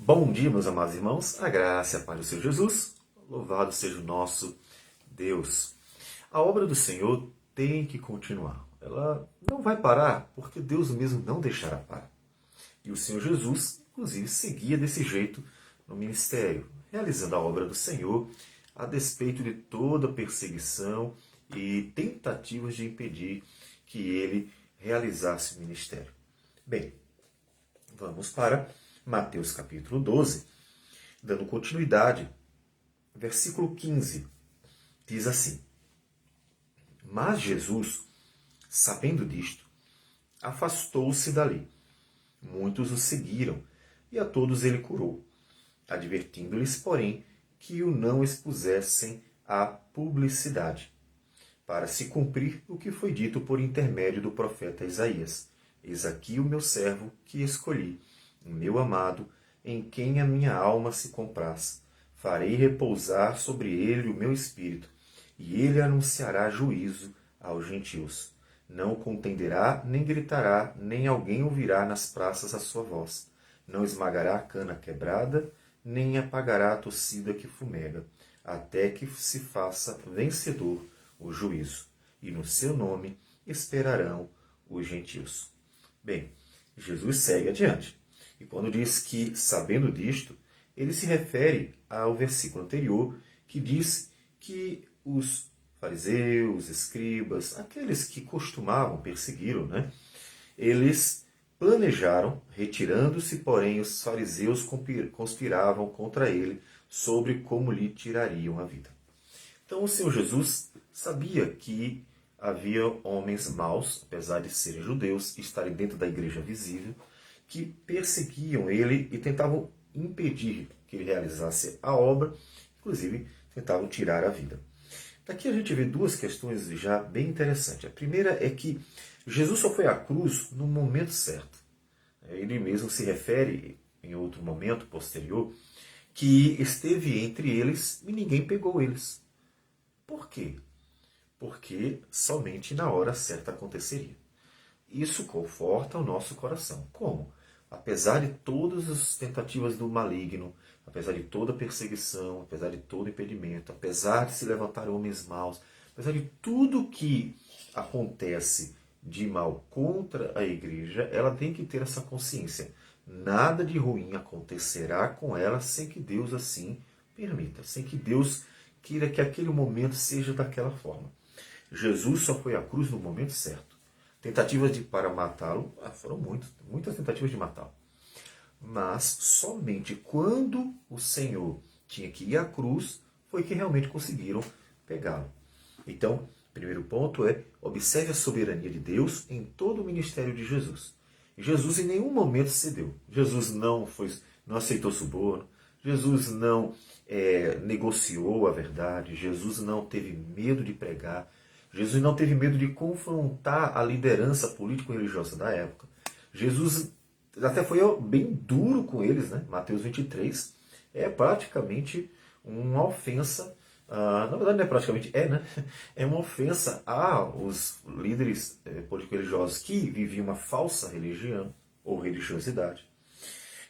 Bom dia, meus amados irmãos, a graça e a paz do Senhor Jesus, louvado seja o nosso Deus. A obra do Senhor tem que continuar, ela não vai parar, porque Deus mesmo não deixará parar. E o Senhor Jesus, inclusive, seguia desse jeito no ministério, realizando a obra do Senhor, a despeito de toda perseguição e tentativas de impedir que ele realizasse o ministério. Bem, vamos para Mateus capítulo 12, dando continuidade. Versículo 15 diz assim: Mas Jesus, sabendo disto, afastou-se dali. Muitos o seguiram, e a todos ele curou, advertindo-lhes, porém, que o não expusessem à publicidade, para se cumprir o que foi dito por intermédio do profeta Isaías: Eis aqui o meu servo que escolhi, o meu amado, em quem a minha alma se compraz. Farei repousar sobre ele o meu espírito, e ele anunciará juízo aos gentios. Não contenderá, nem gritará, nem alguém ouvirá nas praças a sua voz. Não esmagará a cana quebrada, nem apagará a torcida que fumega, até que se faça vencedor o juízo. E no seu nome esperarão os gentios. Bem, Jesus segue adiante. E quando diz que, sabendo disto, ele se refere ao versículo anterior, que diz que os fariseus, escribas, aqueles que costumavam persegui-lo, eles planejaram, retirando-se, porém os fariseus conspiravam contra ele sobre como lhe tirariam a vida. Então o Senhor Jesus sabia que havia homens maus, apesar de serem judeus e estarem dentro da igreja visível, que perseguiam ele e tentavam impedir que ele realizasse a obra, inclusive tentavam tirar a vida. Daqui a gente vê duas questões já bem interessantes. A primeira é que Jesus só foi à cruz no momento certo. Ele mesmo se refere, em outro momento posterior, que esteve entre eles e ninguém pegou eles. Por quê? Porque somente na hora certa aconteceria. Isso conforta o nosso coração. Como? Apesar de todas as tentativas do maligno, apesar de toda perseguição, apesar de todo impedimento, apesar de se levantar homens maus, apesar de tudo que acontece de mal contra a igreja, ela tem que ter essa consciência. Nada de ruim acontecerá com ela sem que Deus assim permita, sem que Deus queira que aquele momento seja daquela forma. Jesus só foi à cruz no momento certo. Tentativas para matá-lo, foram muitas tentativas de matá-lo. Mas somente quando o Senhor tinha que ir à cruz, foi que realmente conseguiram pegá-lo. Então, primeiro ponto é, observe a soberania de Deus em todo o ministério de Jesus. Jesus em nenhum momento cedeu. Jesus não aceitou suborno. Jesus não negociou a verdade. Jesus não teve medo de pregar. Jesus não teve medo de confrontar a liderança político-religiosa da época. Jesus até foi bem duro com eles, Mateus 23 é praticamente uma ofensa, na verdade não é praticamente, é uma ofensa aos líderes político-religiosos que viviam uma falsa religião ou religiosidade.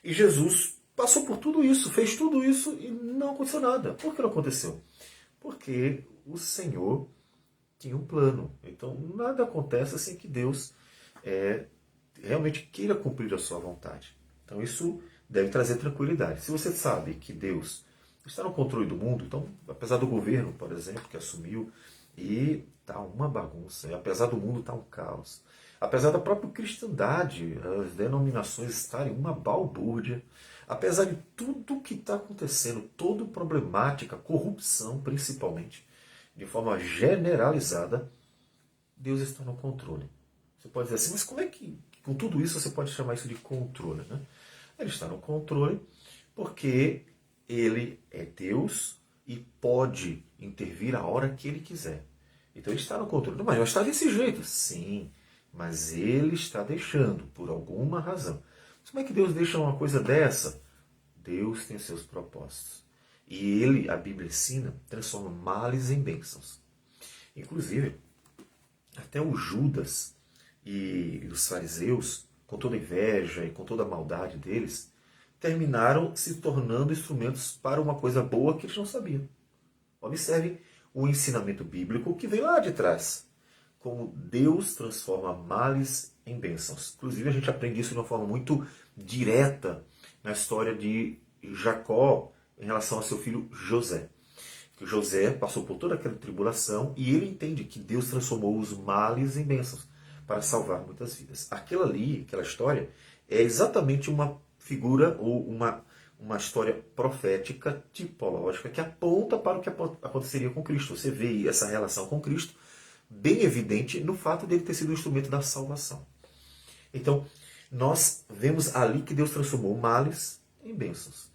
E Jesus passou por tudo isso, fez tudo isso e não aconteceu nada. Por que não aconteceu? Porque o Senhor tinha um plano. Então, nada acontece sem que Deus realmente queira cumprir a sua vontade. Então, isso deve trazer tranquilidade. Se você sabe que Deus está no controle do mundo, então, apesar do governo, por exemplo, que assumiu, e está uma bagunça, e apesar do mundo estar um caos, apesar da própria cristandade, as denominações estarem uma balbúrdia, apesar de tudo que está acontecendo, toda problemática, corrupção principalmente, de forma generalizada, Deus está no controle. Você pode dizer assim, mas como é que, com tudo isso, você pode chamar isso de controle? Ele está no controle porque ele é Deus e pode intervir a hora que ele quiser. Então ele está no controle. Mas já está desse jeito. Sim, mas ele está deixando, por alguma razão. Mas como é que Deus deixa uma coisa dessa? Deus tem seus propósitos. E ele, a Bíblia ensina, transforma males em bênçãos. Inclusive, até o Judas e os fariseus, com toda a inveja e com toda a maldade deles, terminaram se tornando instrumentos para uma coisa boa que eles não sabiam. Observe o ensinamento bíblico que vem lá de trás. Como Deus transforma males em bênçãos. Inclusive, a gente aprende isso de uma forma muito direta na história de Jacó em relação ao seu filho José. Que José passou por toda aquela tribulação e ele entende que Deus transformou os males em bênçãos para salvar muitas vidas. Aquela história, é exatamente uma figura ou uma história profética, tipológica, que aponta para o que aconteceria com Cristo. Você vê essa relação com Cristo bem evidente no fato dele ter sido o instrumento da salvação. Então, nós vemos ali que Deus transformou males em bênçãos.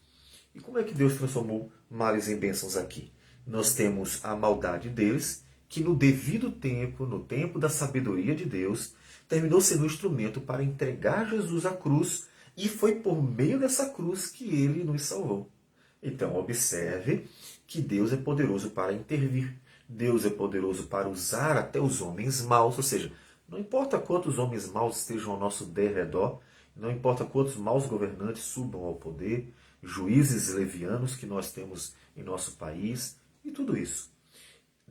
E como é que Deus transformou males em bênçãos aqui? Nós temos a maldade deles, que no devido tempo, no tempo da sabedoria de Deus, terminou sendo um instrumento para entregar Jesus à cruz, e foi por meio dessa cruz que ele nos salvou. Então, observe que Deus é poderoso para intervir. Deus é poderoso para usar até os homens maus, ou seja, não importa quantos homens maus estejam ao nosso derredor, não importa quantos maus governantes subam ao poder, juízes levianos que nós temos em nosso país, e tudo isso.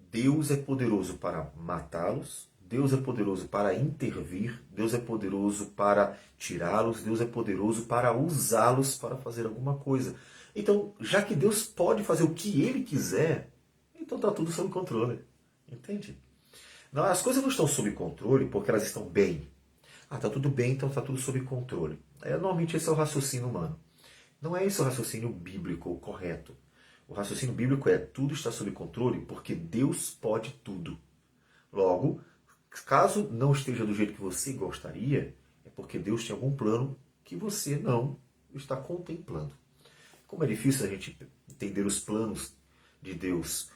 Deus é poderoso para matá-los, Deus é poderoso para intervir, Deus é poderoso para tirá-los, Deus é poderoso para usá-los para fazer alguma coisa. Então, já que Deus pode fazer o que Ele quiser, então está tudo sob controle. Entende? Não, as coisas não estão sob controle porque elas estão bem. Está tudo bem, então está tudo sob controle. Normalmente esse é o raciocínio humano. Não é esse o raciocínio bíblico correto. O raciocínio bíblico é tudo está sob controle porque Deus pode tudo. Logo, caso não esteja do jeito que você gostaria, é porque Deus tem algum plano que você não está contemplando. Como é difícil a gente entender os planos de Deus,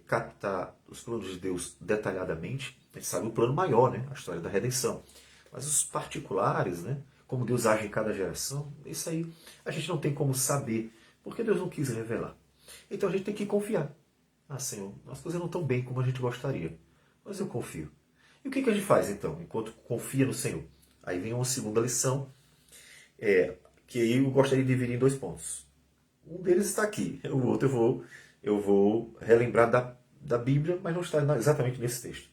captar os planos de Deus detalhadamente, a gente sabe o plano maior, né? A história da redenção. Mas os particulares, né? Como Deus age em cada geração, isso aí a gente não tem como saber, porque Deus não quis revelar. Então a gente tem que confiar. Senhor, as coisas não estão bem como a gente gostaria, mas eu confio. E o que a gente faz então, enquanto confia no Senhor? Aí vem uma segunda lição, que eu gostaria de dividir em 2 pontos. Um deles está aqui, o outro eu vou relembrar da Bíblia, mas não está exatamente nesse texto.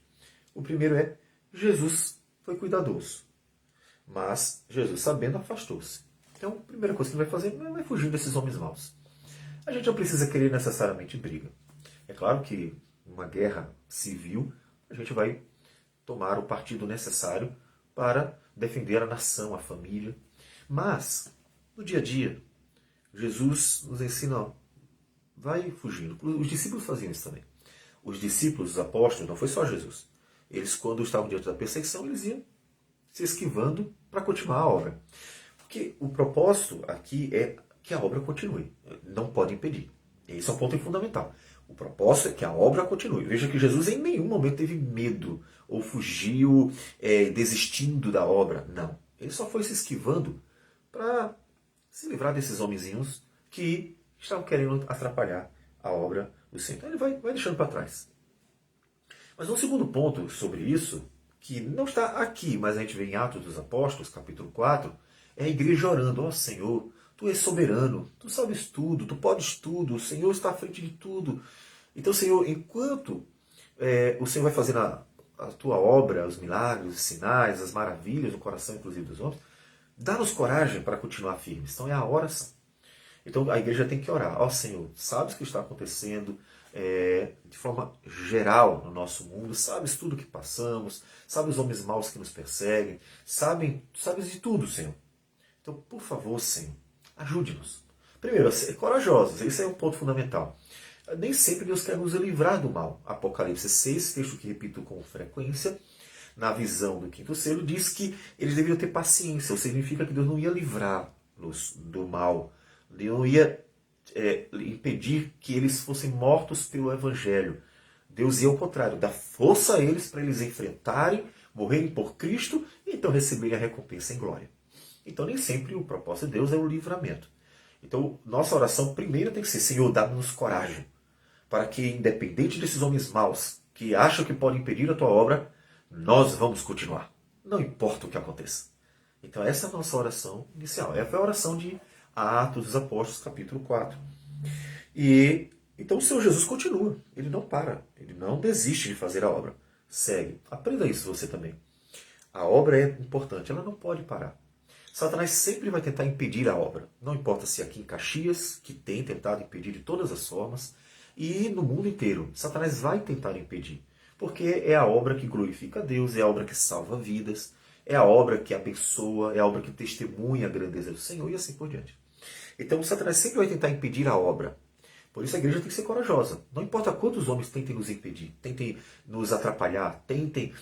O primeiro é, Jesus foi cuidadoso, mas Jesus, sabendo, afastou-se. Então, a primeira coisa que ele vai fazer é fugir desses homens maus. A gente não precisa querer necessariamente briga. É claro que numa guerra civil, a gente vai tomar o partido necessário para defender a nação, a família. Mas, no dia a dia, Jesus nos ensina, vai fugindo. Os discípulos faziam isso também. Os discípulos, os apóstolos, não foi só Jesus. Eles, quando estavam diante da perseguição, eles iam se esquivando para continuar a obra. Porque o propósito aqui é que a obra continue. Não pode impedir. Esse é um ponto fundamental. O propósito é que a obra continue. Veja que Jesus em nenhum momento teve medo ou fugiu desistindo da obra. Não. Ele só foi se esquivando para se livrar desses homenzinhos que estavam querendo atrapalhar a obra do Senhor. Então ele vai deixando para trás. Mas um segundo ponto sobre isso, que não está aqui, mas a gente vê em Atos dos Apóstolos, capítulo 4, é a igreja orando, ó Senhor, Tu és soberano, Tu sabes tudo, Tu podes tudo, o Senhor está à frente de tudo. Então, Senhor, enquanto o Senhor vai fazer a Tua obra, os milagres, os sinais, as maravilhas no coração, inclusive, dos homens, dá-nos coragem para continuar firmes. Então é a oração. Então a igreja tem que orar. Ó Senhor, sabes o que está acontecendo de forma geral no nosso mundo, sabes tudo o que passamos, sabes os homens maus que nos perseguem, sabes de tudo, Senhor. Então, por favor, Senhor, ajude-nos. Primeiro, a ser corajosos. Esse é um ponto fundamental. Nem sempre Deus quer nos livrar do mal. Apocalipse 6, texto que repito com frequência, na visão do quinto selo, diz que eles deveriam ter paciência, ou significa que Deus não ia livrá-los do mal, Deus não ia impedir que eles fossem mortos pelo Evangelho. Deus ia ao contrário, dar força a eles para eles enfrentarem, morrerem por Cristo e então receberem a recompensa em glória. Então nem sempre o propósito de Deus é o livramento. Então nossa oração primeiro tem que ser, Senhor, dá-nos coragem, para que independente desses homens maus que acham que podem impedir a tua obra, nós vamos continuar. Não importa o que aconteça. Então essa é a nossa oração inicial. Essa é a oração de Atos dos Apóstolos, capítulo 4. E então o Senhor Jesus continua, ele não para, ele não desiste de fazer a obra. Segue. Aprenda isso você também. A obra é importante, ela não pode parar. Satanás sempre vai tentar impedir a obra. Não importa se aqui em Caxias, que tem tentado impedir de todas as formas, e no mundo inteiro, Satanás vai tentar impedir. Porque é a obra que glorifica a Deus, é a obra que salva vidas, é a obra que abençoa, é a obra que testemunha a grandeza do Senhor e assim por diante. Então Satanás sempre vai tentar impedir a obra. Por isso a igreja tem que ser corajosa. Não importa quantos homens tentem nos impedir, tentem nos atrapalhar, tentem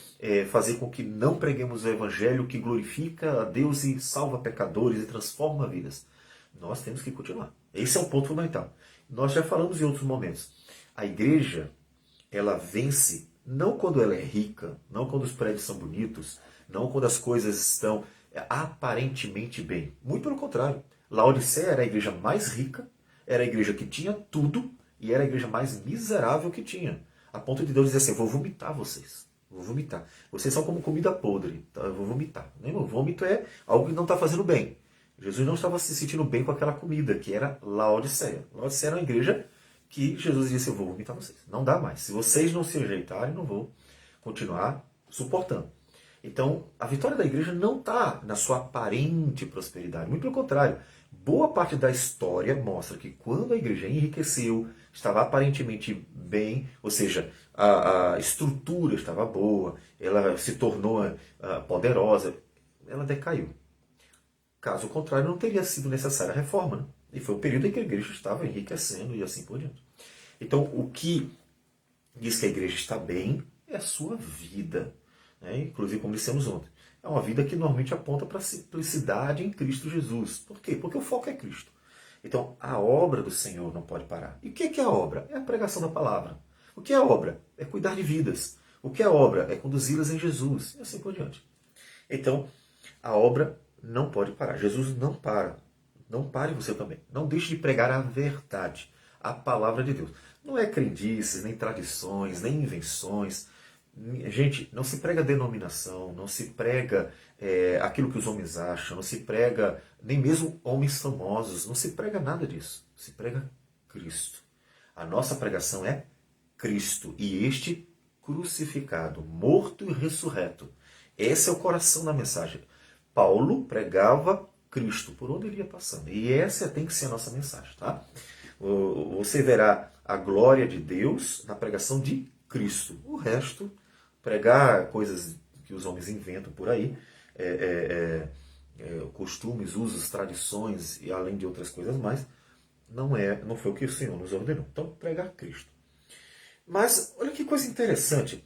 fazer com que não preguemos o evangelho que glorifica a Deus e salva pecadores e transforma vidas. Nós temos que continuar. Esse é um ponto fundamental. Nós já falamos em outros momentos. A igreja, ela vence não quando ela é rica, não quando os prédios são bonitos, não quando as coisas estão aparentemente bem. Muito pelo contrário. Laodiceia era a igreja mais rica, era a igreja que tinha tudo e era a igreja mais miserável que tinha. A ponto de Deus dizer assim, eu vou vomitar vocês. Vou vomitar. Vocês são como comida podre. Tá? Eu vou vomitar. O vômito é algo que não está fazendo bem. Jesus não estava se sentindo bem com aquela comida, que era Laodiceia. Laodiceia era uma igreja que Jesus disse, eu vou vomitar vocês. Não dá mais. Se vocês não se ajeitarem, não vou continuar suportando. Então, a vitória da igreja não está na sua aparente prosperidade. Muito pelo contrário. Boa parte da história mostra que quando a igreja enriqueceu, estava aparentemente bem, ou seja, a estrutura estava boa, ela se tornou poderosa, ela decaiu. Caso contrário, não teria sido necessária a reforma. Né? E foi o período em que a igreja estava enriquecendo e assim por diante. Então, o que diz que a igreja está bem é a sua vida. Né? Inclusive, como dissemos ontem. É uma vida que normalmente aponta para a simplicidade em Cristo Jesus. Por quê? Porque o foco é Cristo. Então, a obra do Senhor não pode parar. E o que é a obra? É a pregação da palavra. O que é a obra? É cuidar de vidas. O que é a obra? É conduzi-las em Jesus. E assim por diante. Então, a obra não pode parar. Jesus não para. Não pare você também. Não deixe de pregar a verdade, a palavra de Deus. Não é crendices, nem tradições, nem invenções. Gente, não se prega denominação, não se prega aquilo que os homens acham, não se prega nem mesmo homens famosos, não se prega nada disso. Se prega Cristo. A nossa pregação é Cristo e este crucificado, morto e ressurreto. Esse é o coração da mensagem. Paulo pregava Cristo por onde ele ia passando. E essa tem que ser a nossa mensagem. Tá? Você verá a glória de Deus na pregação de Cristo. O resto, pregar coisas que os homens inventam por aí, costumes, usos, tradições e além de outras coisas mais, não foi o que o Senhor nos ordenou. Então, pregar Cristo. Mas, olha que coisa interessante.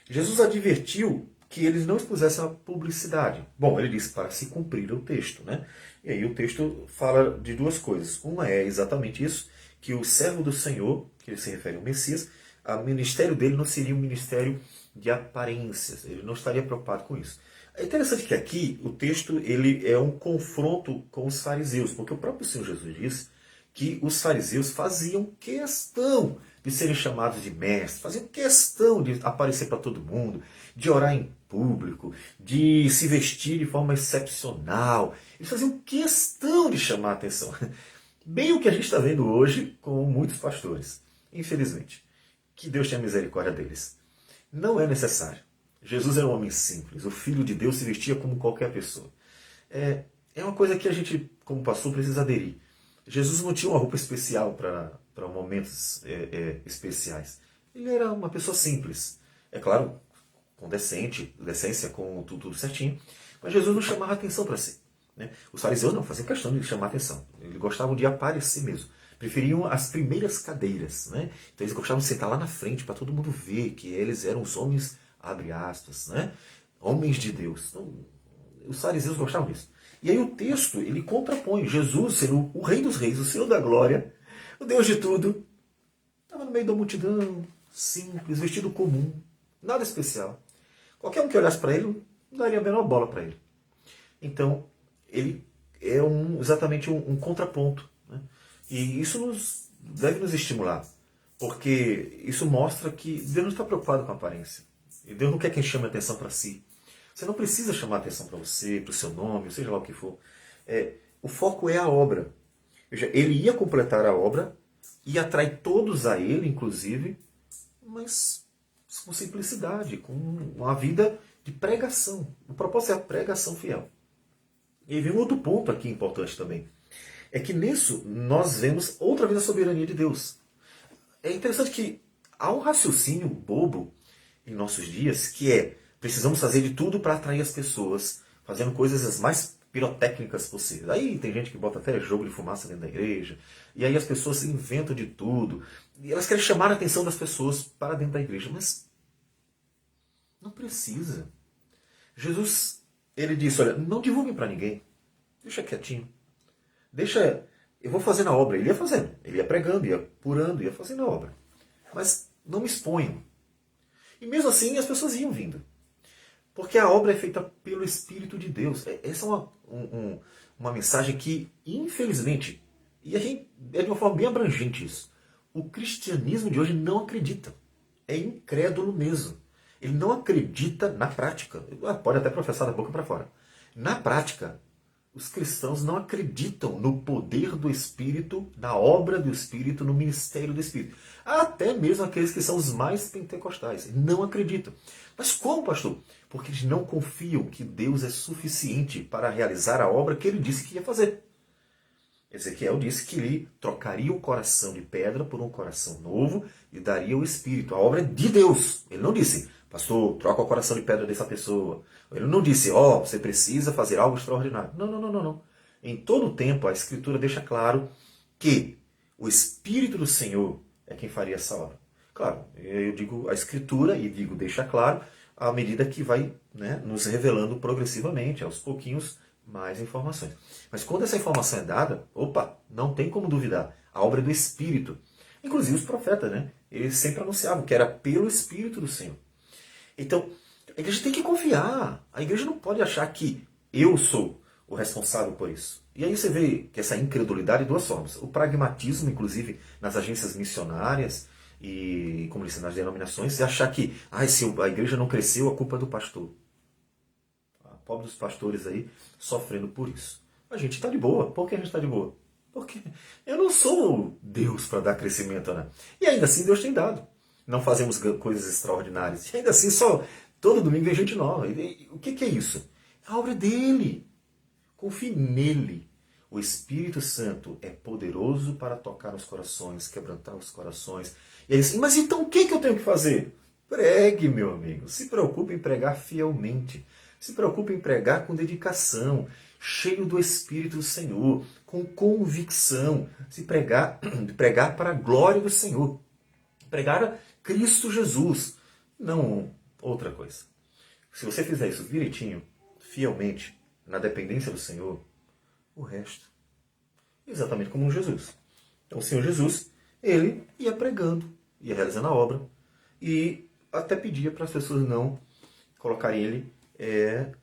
Jesus advertiu que eles não expusessem a publicidade. Bom, ele disse para se cumprir o texto, né? E aí o texto fala de duas coisas. Uma é exatamente isso, que o servo do Senhor, que ele se refere ao Messias, o ministério dele não seria um ministério de aparências. Ele não estaria preocupado com isso. É interessante que aqui o texto ele é um confronto com os fariseus, porque o próprio Senhor Jesus disse que os fariseus faziam questão de serem chamados de mestres, faziam questão de aparecer para todo mundo, de orar em público, de se vestir de forma excepcional. Eles faziam questão de chamar a atenção. Bem o que a gente está vendo hoje com muitos pastores, infelizmente. Que Deus tenha misericórdia deles. Não é necessário. Jesus era um homem simples. O Filho de Deus se vestia como qualquer pessoa. É uma coisa que a gente, como pastor, precisa aderir. Jesus não tinha uma roupa especial para momentos especiais. Ele era uma pessoa simples. É claro, com decência, com tudo certinho. Mas Jesus não chamava atenção para si. Né? Os fariseus não faziam questão de chamar atenção. Eles gostavam de aparecer mesmo. Preferiam as primeiras cadeiras. Né? Então eles gostavam de sentar lá na frente para todo mundo ver que eles eram os homens, abre aspas, né? Homens de Deus. Então, os fariseus gostavam disso. E aí o texto, ele contrapõe Jesus sendo o Rei dos Reis, o Senhor da Glória, o Deus de tudo. Estava no meio da multidão, simples, vestido comum, nada especial. Qualquer um que olhasse para ele, não daria a menor bola para ele. Então, ele é exatamente um contraponto. Né? E isso deve nos estimular, porque isso mostra que Deus não está preocupado com a aparência. E Deus não quer que a gente chame a atenção para si. Você não precisa chamar a atenção para você, para o seu nome, seja lá o que for. O foco é a obra. Veja, ele ia completar a obra, ia atrair todos a ele, inclusive, mas com simplicidade, com uma vida de pregação. O propósito é a pregação fiel. E vem um outro ponto aqui importante também. É que nisso nós vemos outra vez a soberania de Deus. É interessante que há um raciocínio bobo em nossos dias que é precisamos fazer de tudo para atrair as pessoas, fazendo coisas as mais pirotécnicas possíveis. Aí tem gente que bota até jogo de fumaça dentro da igreja, e aí as pessoas inventam de tudo, e elas querem chamar a atenção das pessoas para dentro da igreja, mas não precisa. Jesus, ele disse, olha, não divulguem para ninguém, deixa quietinho, deixa, eu vou fazendo a obra. Ele ia fazendo, ele ia pregando, ia curando, ia fazendo a obra, mas não me exponham. E mesmo assim as pessoas iam vindo. Porque a obra é feita pelo Espírito de Deus. Essa é uma mensagem que, infelizmente, e a gente, é de uma forma bem abrangente isso, o cristianismo de hoje não acredita. É incrédulo mesmo. Ele não acredita na prática. Pode até professar da boca para fora. Na prática, os cristãos não acreditam no poder do Espírito, na obra do Espírito, no ministério do Espírito. Até mesmo aqueles que são os mais pentecostais. Não acreditam. Mas como, pastor? Porque eles não confiam que Deus é suficiente para realizar a obra que ele disse que ia fazer. Ezequiel disse que ele trocaria o coração de pedra por um coração novo e daria o Espírito. A obra é de Deus. Ele não disse, pastor, troca o coração de pedra dessa pessoa. Ele não disse, você precisa fazer algo extraordinário. Não, não, não, não, não. Em todo o tempo, a Escritura deixa claro que o Espírito do Senhor é quem faria essa obra. Claro, eu digo a Escritura e digo deixa claro à medida que vai, né, nos revelando progressivamente, aos pouquinhos, mais informações. Mas quando essa informação é dada, não tem como duvidar. A obra é do Espírito. Inclusive os profetas, né? Eles sempre anunciavam que era pelo Espírito do Senhor. Então, a igreja tem que confiar. A igreja não pode achar que eu sou o responsável por isso. E aí você vê que essa incredulidade de duas formas. O pragmatismo, inclusive, nas agências missionárias e, como disse, nas denominações, e achar que se a igreja não cresceu, a culpa é do pastor. Pobre dos pastores aí sofrendo por isso. A gente está de boa. Por que a gente está de boa? Porque eu não sou Deus para dar crescimento, né? E ainda assim Deus tem dado. Não fazemos coisas extraordinárias. E ainda assim só todo domingo vem gente nova. E o que é isso? A obra dele. Confie nele. O Espírito Santo é poderoso para tocar os corações, quebrantar os corações. E ele diz, mas então o que eu tenho que fazer? Pregue, meu amigo. Se preocupe em pregar fielmente. Se preocupe em pregar com dedicação, cheio do Espírito do Senhor, com convicção. Se pregar para a glória do Senhor. Pregar a Cristo Jesus, não outra coisa. Se você fizer isso direitinho, fielmente, na dependência do Senhor, o resto, exatamente como Jesus. Então o Senhor Jesus, ele ia pregando, ia realizando a obra, e até pedia para as pessoas não colocarem ele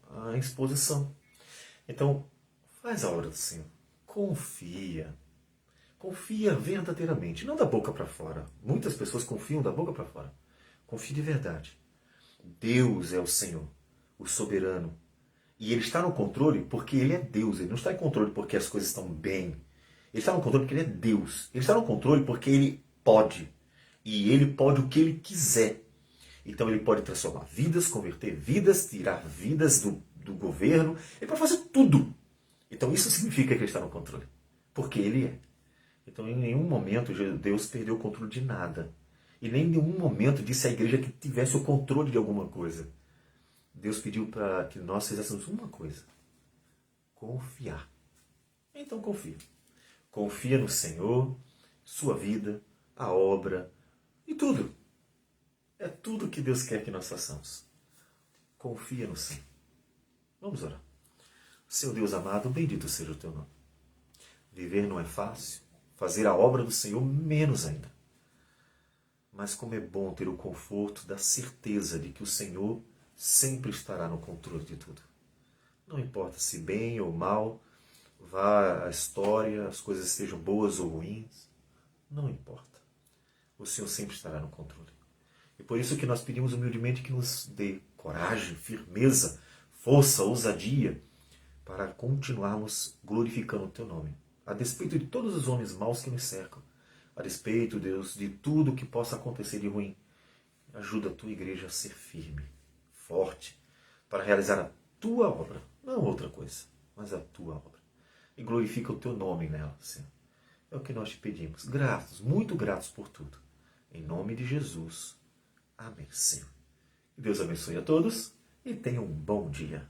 à exposição. Então, faz a obra do Senhor. Confia. Confia verdadeiramente, não da boca para fora. Muitas pessoas confiam da boca para fora. Confie de verdade. Deus é o Senhor, o soberano. E Ele está no controle porque Ele é Deus. Ele não está em controle porque as coisas estão bem. Ele está no controle porque Ele é Deus. Ele está no controle porque Ele pode. E Ele pode o que Ele quiser. Então Ele pode transformar vidas, converter vidas, tirar vidas do governo. Ele pode fazer tudo. Então isso significa que Ele está no controle. Porque Ele é. Então, em nenhum momento Deus perdeu o controle de nada. E nem em nenhum momento disse à igreja que tivesse o controle de alguma coisa. Deus pediu para que nós fizéssemos uma coisa: confiar. Então confia. Confia no Senhor, sua vida, a obra e tudo. É tudo que Deus quer que nós façamos. Confia no Senhor. Vamos orar. Seu Deus amado, bendito seja o teu nome. Viver não é fácil. Fazer a obra do Senhor, menos ainda. Mas como é bom ter o conforto da certeza de que o Senhor sempre estará no controle de tudo. Não importa se bem ou mal vá a história, as coisas estejam boas ou ruins. Não importa. O Senhor sempre estará no controle. E por isso que nós pedimos humildemente que nos dê coragem, firmeza, força, ousadia para continuarmos glorificando o teu nome. a despeito de todos os homens maus que me cercam, a despeito, Deus, de tudo que possa acontecer de ruim. Ajuda a tua igreja a ser firme, forte, para realizar a tua obra, não outra coisa, mas a tua obra. E glorifica o teu nome nela, Senhor. É o que nós te pedimos. Gratos, muito gratos por tudo. Em nome de Jesus. Amém, Senhor. Que Deus abençoe a todos e tenham um bom dia.